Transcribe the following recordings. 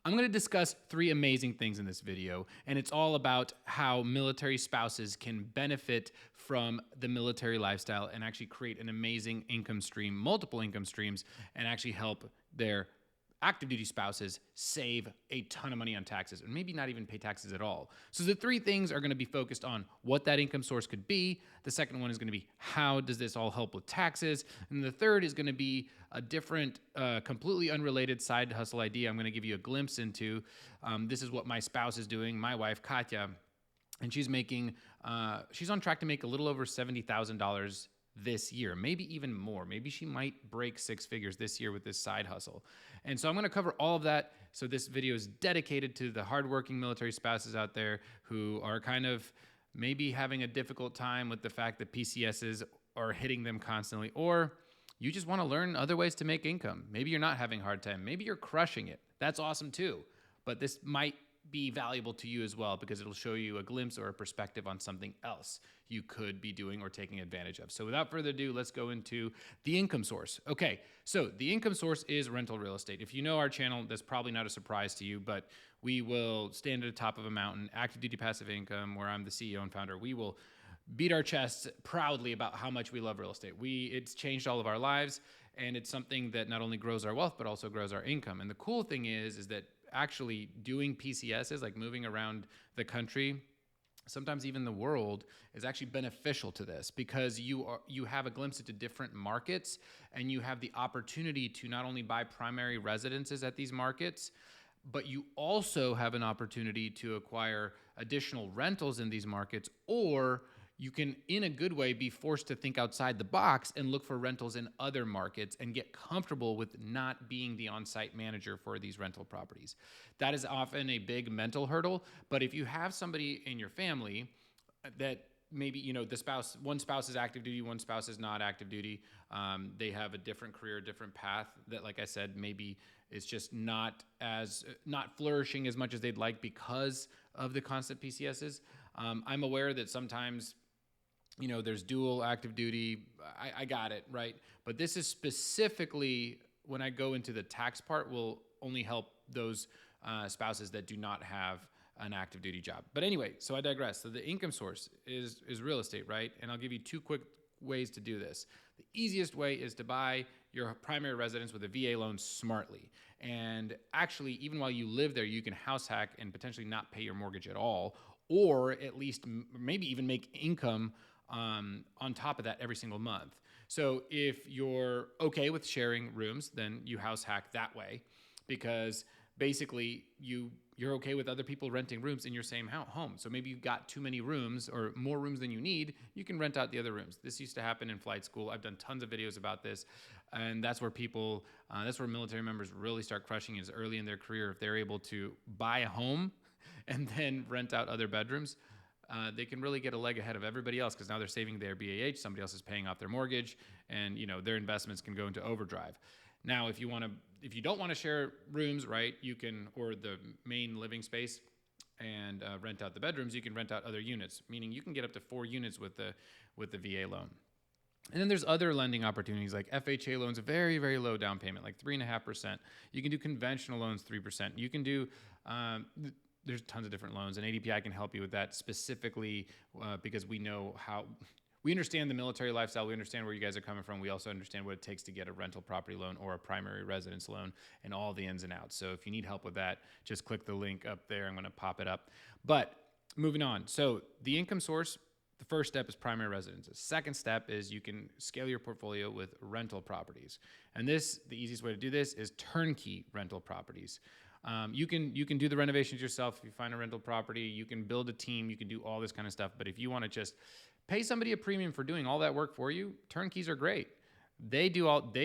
I'm going to discuss three amazing things in this video, and it's all about how military spouses can benefit from the military lifestyle and actually create an amazing income stream, multiple income streams, and actually help their active duty spouses save a ton of money on taxes, and maybe not even pay taxes at all. So the three things are going to be focused on what that income source could be. The second one is going to be how does this all help with taxes, and the third is going to be a different, completely unrelated side hustle idea I'm going to give you a glimpse into. This is what my spouse is doing, my wife Katya, and she's on track to make a little over $70,000 this year, maybe even more. Maybe she might break six figures this year with this side hustle. And so I'm going to cover all of that. So this video is dedicated to the hardworking military spouses out there who are kind of maybe having a difficult time with the fact that PCSs are hitting them constantly, or you just want to learn other ways to make income. Maybe you're not having a hard time. Maybe you're crushing it. That's awesome too. But this might be valuable to you as well because it'll show you a glimpse or a perspective on something else you could be doing or taking advantage of. So without further ado, let's go into the income source. Okay, so the income source is rental real estate. If you know our channel, that's probably not a surprise to you, but we will stand at the top of a mountain, active duty passive income, where I'm the CEO and founder. We will beat our chests proudly about how much we love real estate. It's changed all of our lives, and it's something that not only grows our wealth, but also grows our income. And the cool thing is that actually doing PCSs, like moving around the country, sometimes even the world, is actually beneficial to this because you have a glimpse into different markets, and you have the opportunity to not only buy primary residences at these markets, but you also have an opportunity to acquire additional rentals in these markets, or you can, in a good way, be forced to think outside the box and look for rentals in other markets and get comfortable with not being the on-site manager for these rental properties. That is often a big mental hurdle, but if you have somebody in your family that maybe, one spouse is active duty, one spouse is not active duty, they have a different career, different path that, like I said, maybe is just not flourishing as much as they'd like because of the constant PCSs. I'm aware that sometimes there's dual active duty. I got it, right? But this is specifically, when I go into the tax part, will only help those spouses that do not have an active duty job. But anyway, so I digress. So the income source is real estate, right? And I'll give you two quick ways to do this. The easiest way is to buy your primary residence with a VA loan smartly. And actually, even while you live there, you can house hack and potentially not pay your mortgage at all, or at least maybe even make income on top of that every single month. So if you're okay with sharing rooms, then you house hack that way, because basically you're okay with other people renting rooms in your same home. So maybe you've got too many rooms or more rooms than you need, you can rent out the other rooms. This used to happen in flight school. I've done tons of videos about this, and that's where that's where military members really start crushing, is early in their career. If they're able to buy a home and then rent out other bedrooms, they can really get a leg ahead of everybody else, because now they're saving their BAH, somebody else is paying off their mortgage, and their investments can go into overdrive. Now, if you don't want to share rooms, right, you can, or the main living space, and rent out the bedrooms, you can rent out other units, meaning you can get up to 4 units with the VA loan. And then there's other lending opportunities like FHA loans, a very, very low down payment, like 3.5%. You can do conventional loans, 3%. You can do, there's tons of different loans, and ADPI can help you with that specifically because we understand the military lifestyle. We understand where you guys are coming from. We also understand what it takes to get a rental property loan or a primary residence loan and all the ins and outs. So if you need help with that, just click the link up there. I'm going to pop it up. But moving on. So the income source, the first step is primary residences. Second step is you can scale your portfolio with rental properties. And the easiest way to do this is turnkey rental properties. You can do the renovations yourself if you find a rental property. You can build a team. You can do all this kind of stuff. But if you want to just pay somebody a premium for doing all that work for you, turnkeys are great. They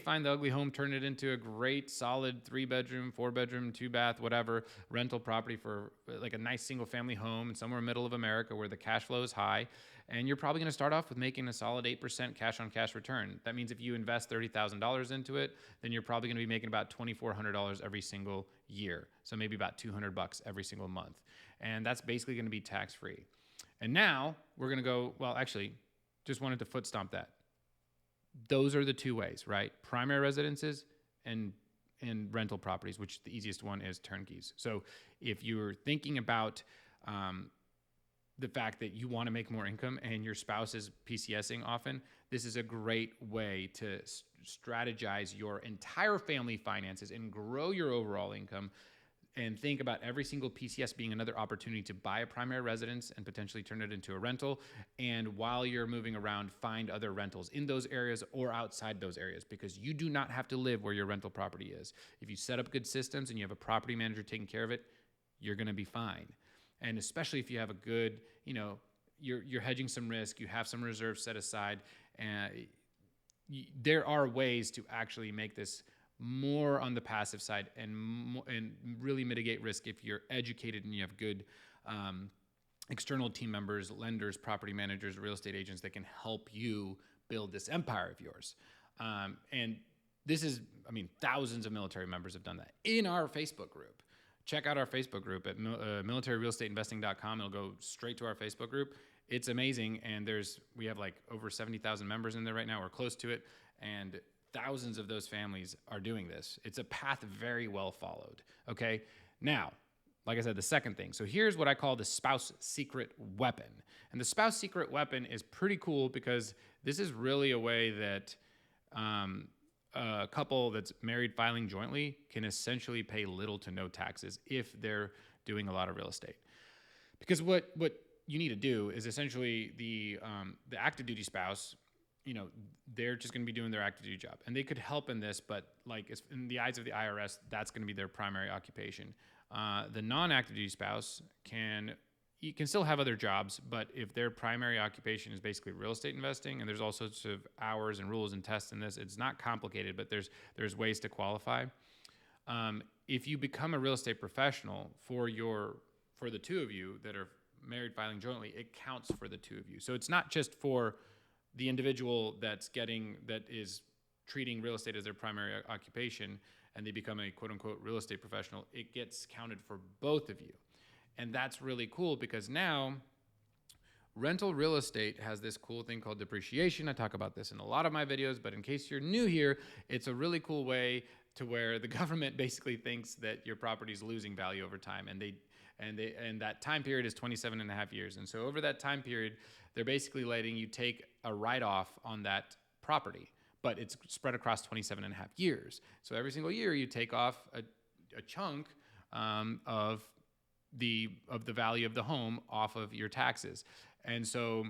find the ugly home, turn it into a great solid 3-bedroom, 4-bedroom, 2-bath, whatever rental property for like a nice single family home somewhere in the middle of America where the cash flow is high. And you're probably going to start off with making a solid 8% cash on cash return. That means if you invest $30,000 into it, then you're probably going to be making about $2,400 every single year. So maybe about $200 every single month. And that's basically going to be tax free. And now we're going to go, just wanted to foot stomp that. Those are the two ways, right? Primary residences and in rental properties, which the easiest one is Turnkeys. So if you're thinking about the fact that you want to make more income and your spouse is PCSing often, this is a great way to strategize your entire family finances and grow your overall income, and think about every single PCS being another opportunity to buy a primary residence and potentially turn it into a rental. And while you're moving around, find other rentals in those areas or outside those areas, because you do not have to live where your rental property is. If you set up good systems and you have a property manager taking care of it, you're going to be fine. And especially if you have a good, you're hedging some risk, you have some reserves set aside, and there are ways to actually make this more on the passive side and really mitigate risk if you're educated and you have good external team members, lenders, property managers, real estate agents that can help you build this empire of yours. And this is, thousands of military members have done that in our Facebook group. Check out our Facebook group at militaryrealestateinvesting.com. It'll go straight to our Facebook group. It's amazing, and we have like over 70,000 members in there right now, or close to it, and thousands of those families are doing this. It's a path very well followed, okay? Now, like I said, the second thing. So here's what I call the spouse secret weapon. And the spouse secret weapon is pretty cool because this is really a way that a couple that's married filing jointly can essentially pay little to no taxes if they're doing a lot of real estate. Because what you need to do is essentially the active duty spouse, they're just going to be doing their active duty job, and they could help in this, but like in the eyes of the IRS, that's going to be their primary occupation. The non-active duty spouse can still have other jobs, but if their primary occupation is basically real estate investing, and there's all sorts of hours and rules and tests in this, it's not complicated, but there's ways to qualify. If you become a real estate professional for the two of you that are married filing jointly, it counts for the two of you. So it's not just for the individual that is treating real estate as their primary occupation and they become a quote unquote real estate professional. It gets counted for both of you. And that's really cool because now rental real estate has this cool thing called depreciation. I talk about this in a lot of my videos, but in case you're new here, it's a really cool way to where the government basically thinks that your property is losing value over time, and that time period is 27 and a half years. And so over that time period, they're basically letting you take a write-off on that property, but it's spread across 27 and a half years. So every single year you take off a chunk of the value of the home off of your taxes. And so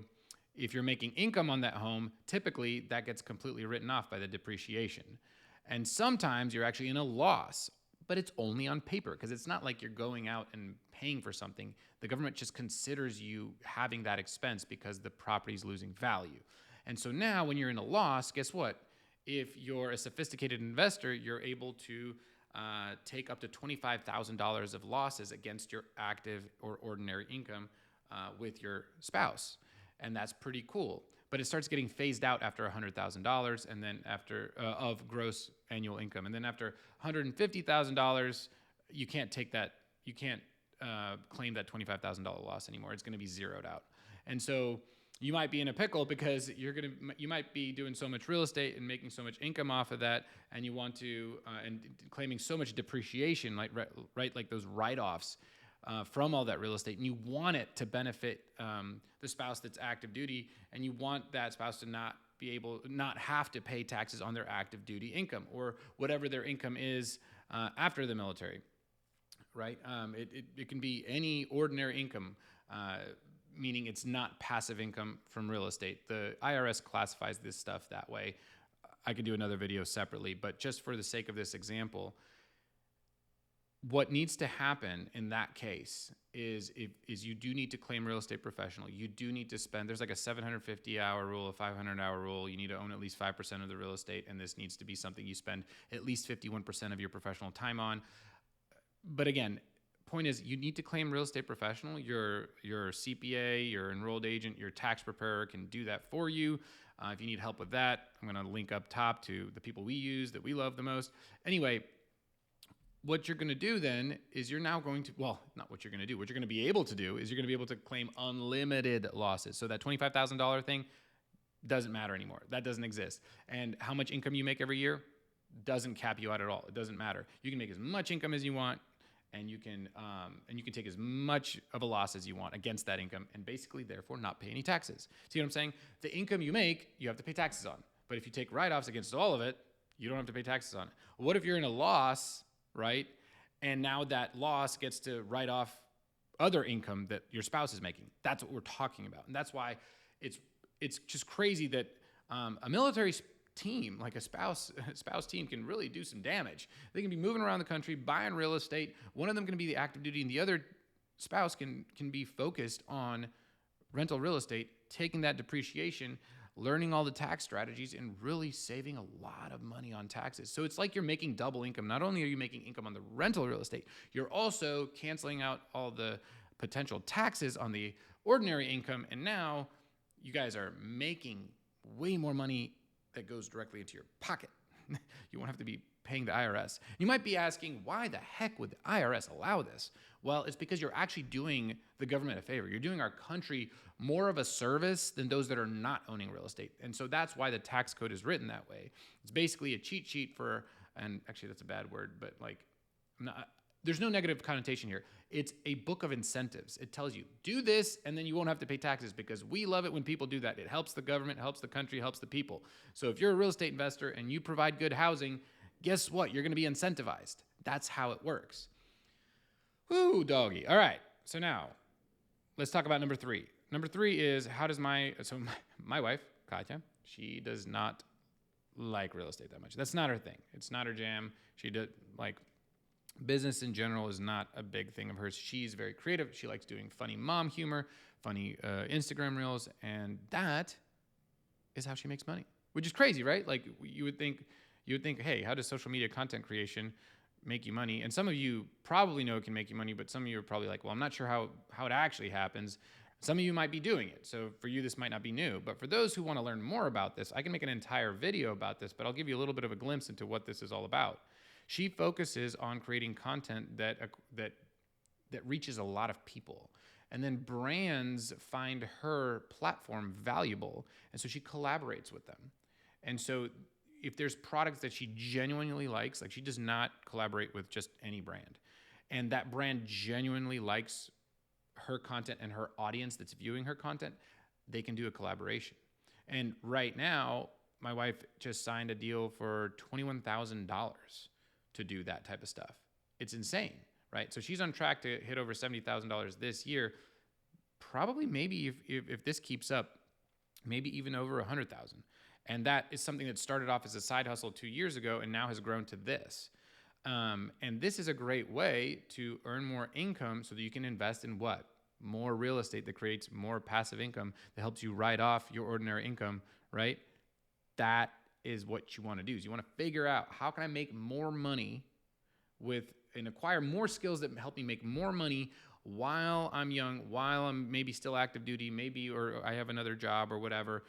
if you're making income on that home, typically that gets completely written off by the depreciation. And sometimes you're actually in a loss, but it's only on paper because it's not like you're going out and paying for something. The government just considers you having that expense because the property's losing value. And so now when you're in a loss, guess what? If you're a sophisticated investor, you're able to take up to $25,000 of losses against your active or ordinary income with your spouse. And that's pretty cool. But it starts getting phased out after $100,000 and then after of gross annual income. And then after $150,000, you can't take that, you can't claim that $25,000 loss anymore. It's going to be zeroed out. And so you might be in a pickle because you might be doing so much real estate and making so much income off of that, and you want to and claiming so much depreciation, like those write-offs from all that real estate, and you want it to benefit the spouse that's active duty, and you want that spouse to not have to pay taxes on their active duty income or whatever their income is after the military, right? It can be any ordinary income. Meaning it's not passive income from real estate. The IRS classifies this stuff that way. I could do another video separately, but just for the sake of this example, what needs to happen in that case is you do need to claim real estate professional. You do need to spend, there's like a 750-hour rule, a 500-hour rule. You need to own at least 5% of the real estate, and this needs to be something you spend at least 51% of your professional time on. But again, point is, you need to claim real estate professional. Your CPA, your enrolled agent, your tax preparer can do that for you. If you need help with that, I'm going to link up top to the people we use that we love the most. Anyway, what you're going to do then is you're now going to, well, not what you're going to do. What you're going to be able to do is you're going to be able to claim unlimited losses. So that $25,000 thing doesn't matter anymore. That doesn't exist. And how much income you make every year doesn't cap you out at all. It doesn't matter. You can make as much income as you want, and you can take as much of a loss as you want against that income, and basically, therefore, not pay any taxes. See what I'm saying? The income you make, you have to pay taxes on. But if you take write-offs against all of it, you don't have to pay taxes on it. What if you're in a loss, right? And now that loss gets to write off other income that your spouse is making. That's what we're talking about, and that's why it's just crazy that a military team, like a spouse team, can really do some damage. They can be moving around the country, buying real estate. One of them can be the active duty, and the other spouse can be focused on rental real estate, taking that depreciation, learning all the tax strategies, and really saving a lot of money on taxes. So it's like you're making double income. Not only are you making income on the rental real estate, you're also canceling out all the potential taxes on the ordinary income, and now you guys are making way more money that goes directly into your pocket. You won't have to be paying the IRS. You might be asking, why the heck would the IRS allow this? Well, it's because you're actually doing the government a favor. You're doing our country more of a service than those that are not owning real estate. And so that's why the tax code is written that way. It's basically a cheat sheet for, and actually that's a bad word, but like, there's no negative connotation here. It's a book of incentives. It tells you, do this, and then you won't have to pay taxes, because we love it when people do that. It helps the government, helps the country, helps the people. So if you're a real estate investor and you provide good housing, guess what? You're going to be incentivized. That's how it works. Woo, doggy. All right. So now let's talk about number 3. Number 3 is, how does my wife, Katya, she does not like real estate that much. That's not her thing. It's not her jam. She did like, business in general is not a big thing of hers. She's very creative. She likes doing funny mom humor, funny Instagram reels, and that is how she makes money, which is crazy, right? Like you would think, hey, how does social media content creation make you money? And some of you probably know it can make you money, but some of you are probably like, well, I'm not sure how it actually happens. Some of you might be doing it. So for you, this might not be new. But for those who want to learn more about this, I can make an entire video about this, but I'll give you a little bit of a glimpse into what this is all about. She focuses on creating content that reaches a lot of people. And then brands find her platform valuable. And so she collaborates with them. And so if there's products that she genuinely likes, like she does not collaborate with just any brand, and that brand genuinely likes her content and her audience that's viewing her content, they can do a collaboration. And right now, my wife just signed a deal for $21,000 to do that type of stuff. It's insane, right? So she's on track to hit over $70,000 this year. Probably, maybe if this keeps up, maybe even over 100,000. And that is something that started off as a side hustle 2 years ago and now has grown to this. And this is a great way to earn more income so that you can invest in what? More real estate that creates more passive income that helps you write off your ordinary income, right? That is what you want to do. Is you want to figure out, how can I make more money and acquire more skills that help me make more money while I'm young, while I'm maybe still active duty, maybe, or I have another job or whatever.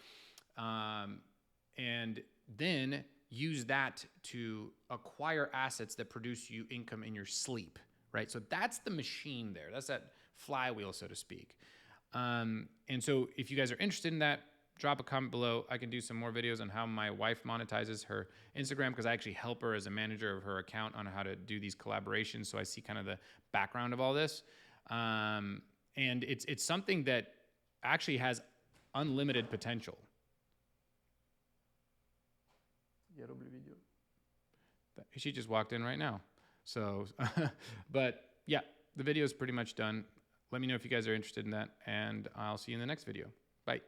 And then use that to acquire assets that produce you income in your sleep, right? So that's the machine there. That's that flywheel, so to speak. And so if you guys are interested in that, drop a comment below. I can do some more videos on how my wife monetizes her Instagram, because I actually help her as a manager of her account on how to do these collaborations. So I see kind of the background of all this. And it's something that actually has unlimited potential. She just walked in right now. So, but yeah, the video is pretty much done. Let me know if you guys are interested in that, and I'll see you in the next video. Bye.